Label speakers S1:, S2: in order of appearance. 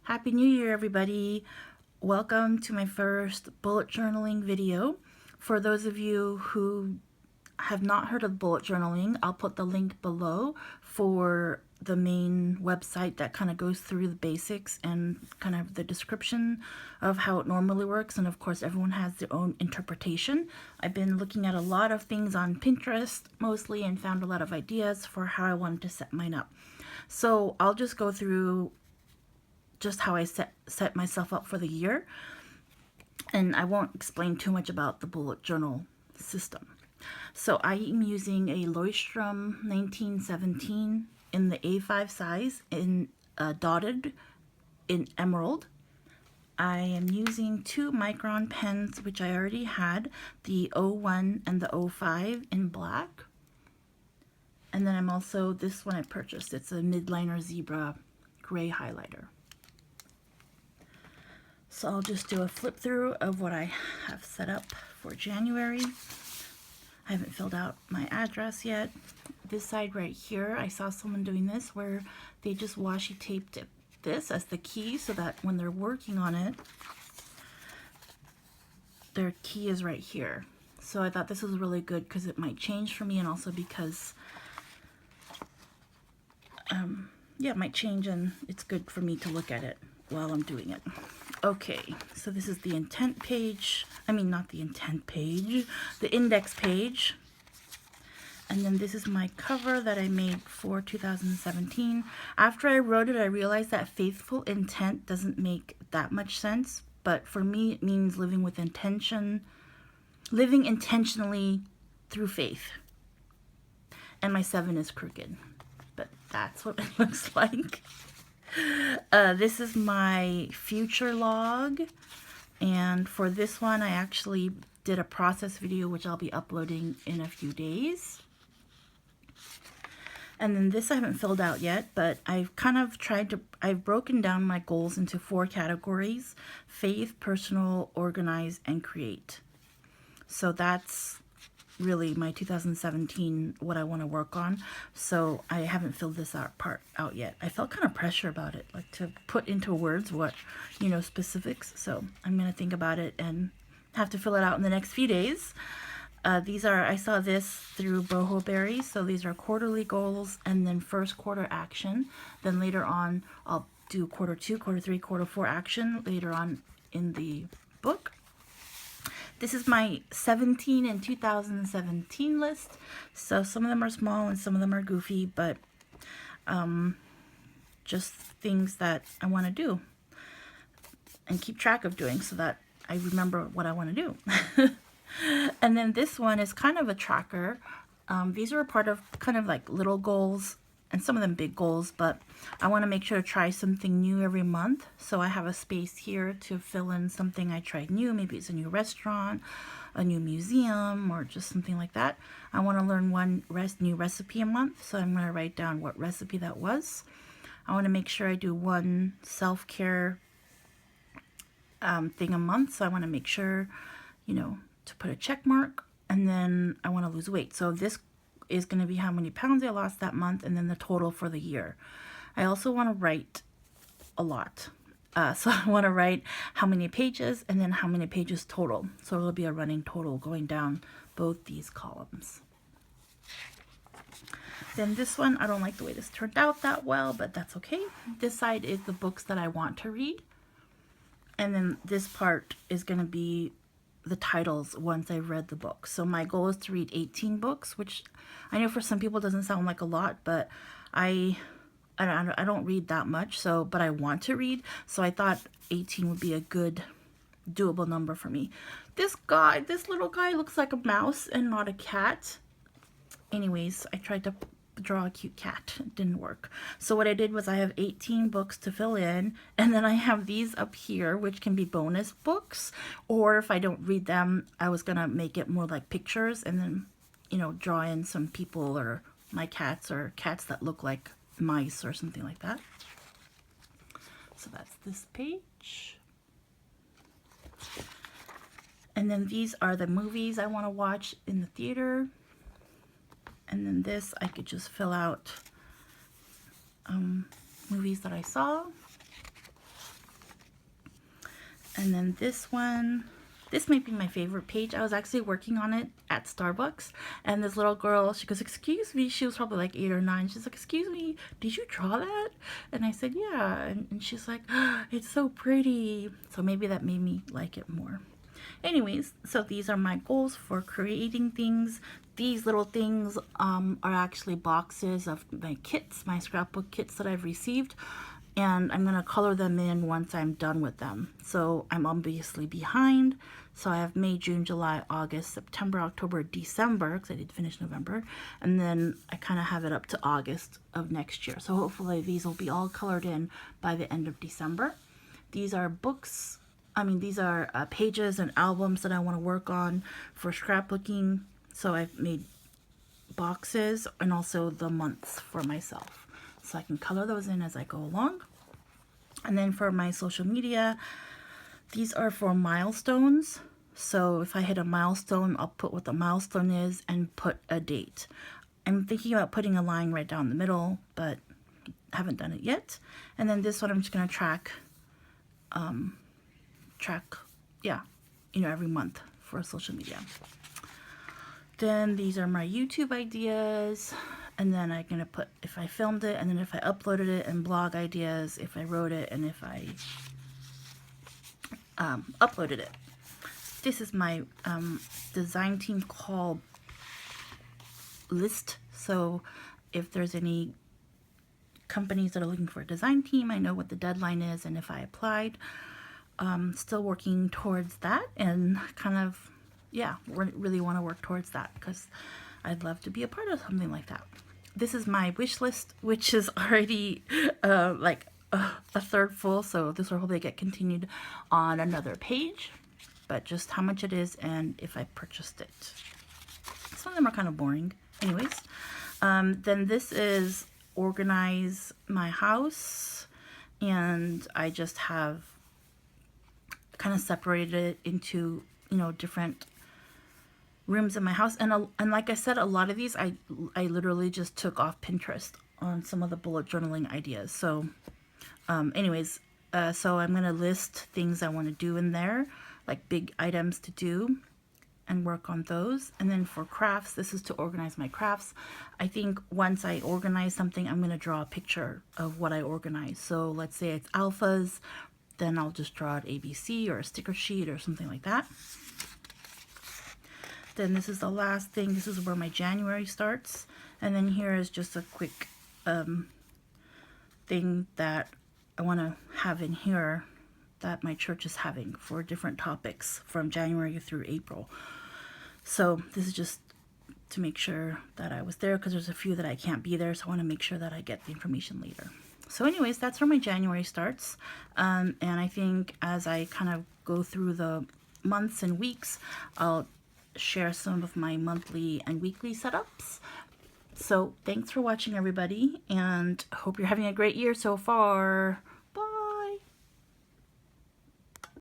S1: Happy New Year, everybody. Welcome to my first bullet journaling video. For those of you who have not heard of bullet journaling, I'll put the link below for the main website that kind of goes through the basics and kind of the description of how it normally works. And of course, everyone has their own interpretation. I've been looking at a lot of things on Pinterest mostly and found a lot of ideas for how I wanted to set mine up. So I'll just go through just how I set myself up for the year, and I won't explain too much about the bullet journal system. So I am using a Leuchtturm 1917 in the A5 size in dotted in emerald. I am using 2 micron pens, which I already had, the 01 and the 05 in black. And then I'm also, this one I purchased, it's a Midliner Zebra gray highlighter. So I'll just do a flip through of what I have set up for January. I haven't filled out my address yet. This side right here, I saw someone doing this where they just washi taped this as the key so that when they're working on it, their key is right here. So I thought this was really good because it might change for me, and also because yeah, it might change and it's good for me to look at it while I'm doing it. Okay, so this is the intent page. I mean, not the intent page, the index page. And then this is my cover that I made for 2017. After I wrote it, I realized that faithful intent doesn't make that much sense. But for me, it means living with intention, living intentionally through faith. And my 7 is crooked, but that's what it looks like. This is my future log, and for this one I actually did a process video which I'll be uploading in a few days. And then this I haven't filled out yet, but I've kind of I've broken down my goals into 4 categories: faith, personal, organize, and create. So that's really my 2017, what I want to work on. So I haven't filled this part out yet. I felt kind of pressure about it, like to put into words what, specifics. So I'm going to think about it and have to fill it out in the next few days. These are, I saw this through Boho Berry. So these are quarterly goals and then first quarter action. Then later on, I'll do quarter 2, quarter 3, quarter 4 action later on in the book. This is my 17 and 2017 list. So some of them are small and some of them are goofy, but just things that I want to do and keep track of doing so that I remember what I want to do. And then this one is kind of a tracker. These are a part of kind of like little goals and some of them big goals, but I want to make sure to try something new every month. So I have a space here to fill in something I tried new. Maybe it's a new restaurant, a new museum, or just something like that. I want to learn one new recipe a month, so I'm going to write down what recipe that was. I want to make sure I do one self-care thing a month, so I want to make sure, to put a check mark. And then I want to lose weight. So this is going to be how many pounds I lost that month, and then the total for the year. I also want to write a lot. So I want to write how many pages and then how many pages total. So it'll be a running total going down both these columns. Then this one, I don't like the way this turned out that well, but that's okay. This side is the books that I want to read. And then this part is going to be the titles once I've read the book. So my goal is to read 18 books, which I know for some people doesn't sound like a lot, but I don't read that much, but I want to read, so I thought 18 would be a good doable number for me. This little guy looks like a mouse and not a cat. Anyways, I tried to draw a cute cat. It didn't work. So what I did was I have 18 books to fill in, and then I have these up here which can be bonus books, or if I don't read them, I was gonna make it more like pictures and then draw in some people or my cats or cats that look like mice or something like that. So that's this page. And then these are the movies I want to watch in the theater. And then this, I could just fill out movies that I saw. And then this one, this might be my favorite page. I was actually working on it at Starbucks, and this little girl, she goes, "Excuse me," she was probably like 8 or 9. She's like, "Excuse me, did you draw that?" And I said, "Yeah." And she's like, "Oh, it's so pretty." So maybe that made me like it more. Anyways, so these are my goals for creating things. These little things are actually boxes of my kits, my scrapbook kits that I've received, and I'm gonna color them in once I'm done with them. So I'm obviously behind. So I have May, June, July, August, September, October, December, because I did finish November, and then I kind of have it up to August of next year. So hopefully these will be all colored in by the end of December. These are books, these are pages and albums that I want to work on for scrapbooking. So I've made boxes and also the months for myself. So I can color those in as I go along. And then for my social media, these are for milestones. So if I hit a milestone, I'll put what the milestone is and put a date. I'm thinking about putting a line right down the middle, but haven't done it yet. And then this one, I'm just going to track, every month for social media. Then these are my YouTube ideas, and then I'm going to put if I filmed it, and then if I uploaded it, and blog ideas, if I wrote it, and if I uploaded it. This is my design team call list, so if there's any companies that are looking for a design team, I know what the deadline is, and if I applied. Still working towards that, and kind of, really want to work towards that because I'd love to be a part of something like that. This is my wish list, which is already a third full, so this will probably get continued on another page, but just how much it is and if I purchased it. Some of them are kind of boring. Anyways, then this is organize my house, and I just have kind of separated it into, different rooms in my house. And like I said, a lot of these I literally just took off Pinterest on some of the bullet journaling ideas. So so I'm going to list things I want to do in there, like big items to do, and work on those. And then for crafts, this is to organize my crafts. I think once I organize something, I'm going to draw a picture of what I organize. So let's say it's alphas, then I'll just draw an ABC or a sticker sheet or something like that. Then this is the last thing. This is where my January starts. And then here is just a quick thing that I want to have in here that my church is having for different topics from January through April. So this is just to make sure that I was there, because there's a few that I can't be there, so I want to make sure that I get the information later. So anyways, that's where my January starts. And I think as I kind of go through the months and weeks, I'll share some of my monthly and weekly setups. So thanks for watching, everybody, and hope you're having a great year so far.